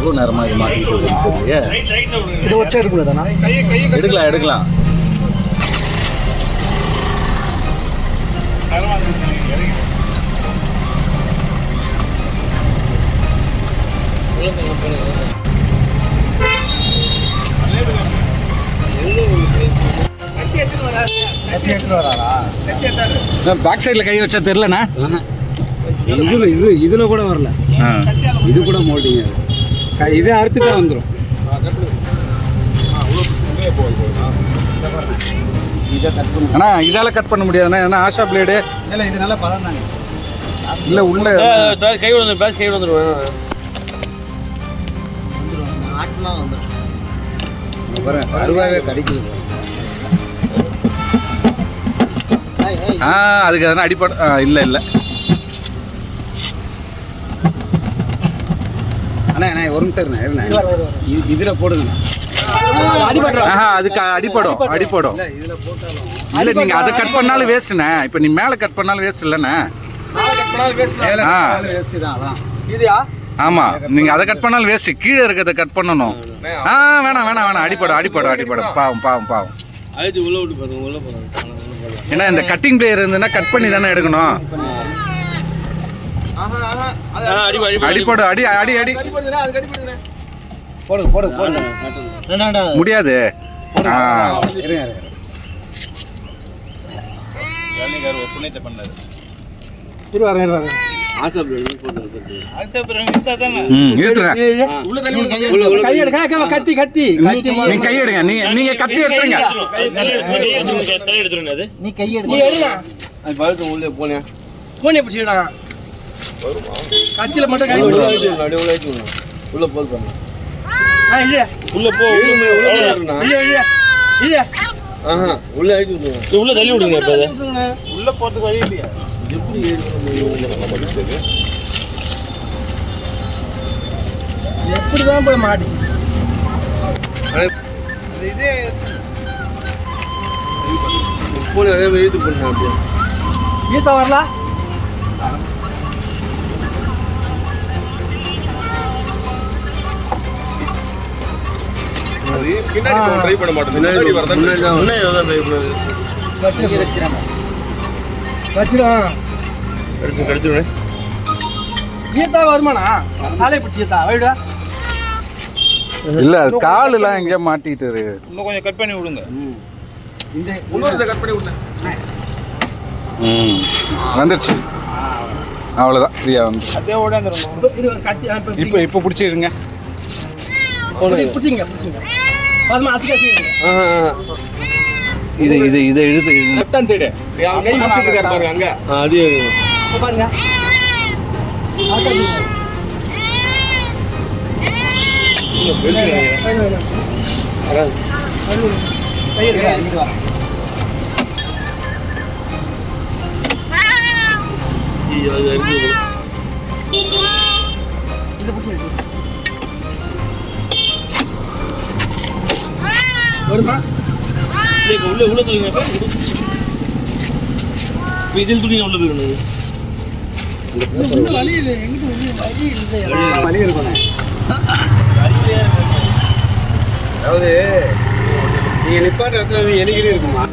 எவ்வளவு நேரமா இது மாட்டிட்டு இதை வச்சா எடுக்கூடாதாண்ணா? எடுக்கலாம் எடுக்கலாம். பேக் சைடில் கை வச்சா தெரிலண்ணா. இதுல கூட வரல. இது கூட மோல்டிங்க. இதே அறுத்துட்டா வந்துடும். அண்ணா இதால கட் பண்ண முடியாதுண்ணா. ஏன்னா ஆஷா பிளேடு இல்லை, இது நல்லா பதம் தாங்க. இல்லை உள்ள கை வந்து பேஸ் கை வந்துடும். அருவாவே கடிக்குது. அதுக்கு அதனால் அடிப்படை இல்லை இல்லை. அண்ணா ஒரு நிமிஷம் இருண்ணா. இதில் போடுங்கண்ணா. அதுக்கு அடிப்படும் அடிப்படும். இல்லை நீங்கள் அதை கட் பண்ணாலும் வேஸ்ட்டுண்ணே. இப்போ நீ மேலே கட் பண்ணாலும் வேஸ்ட் இல்லைண்ணே. ஆமாம், நீங்கள் அதை கட் பண்ணாலும் வேஸ்ட்டு. கீழே இருக்கிறத கட் பண்ணணும். வேணாம் வேணாம் வேணாம். அடிப்படும் அடிப்படும் அடிப்படும். பாவம் பாவம் பாவம். ஏன்னா இந்த கட்டிங் பிளேயர் இருந்ததுன்னா கட் பண்ணி தானே எடுக்கணும். அடிப்படும் அடி அடி அடி. போடு போடு போடு. முடியாது. கத்தி கத்தி நீங்க கை எடுங்க. நீங்க கத்தி எடுத்துருங்க. நீ கை எடுங்க. உள்ளே போனேன் போனே பிடிச்சிடா. கத்தியில மட்டும் கை உள்ள போல் பண்ண. உள்ள போ. உள்ள தள்ளி விடுங்க. உள்ள போறதுக்கு வழி இல்லையா? எப்படி எப்படிதான் போய் மாட்டிச்சு. இதே அதே மாதிரி இது பண்ண. அப்படியே ஈத்தா வரல. பின்னாடி ட்ரை பண்ண மாட்டேன். முன்னாடி வரதா முன்னாடி தான் ட்ரை பண்ணுது. கடிச்சிடும். ஈத்தா வருமானா? காலை பிடிச்சி ஈத்தா வைடா. இல்ல கால் எல்லாம் எங்கேயா மாட்டிட்டு இருக்கு. இன்னும் கொஞ்சம் கட் பண்ணி விடுங்க. இந்த இன்னொரு கட் பண்ணி விடுங்க. வந்துருச்சு. அவ்வளோதான், ஃப்ரீயா வந்து. அதே ஓடாந்துரும். இப்போ பிடிச்சிடுங்க. பிடிச்சிங்க பிடிச்சிங்க. பாருமா அசிகாசிங்க. இது இது இதை இழுத்து லெஃப்ட் சைடு கை வச்சிருக்காரு பாருங்க அங்க. அது பாருங்க. உள்ள தூங்க. இதில் துணி உள்ள போயிடணும். வலி இருக்கணும். அதாவது நீங்க நிப்பாட்ட இடத்துல எலிகிரி இருக்குமா?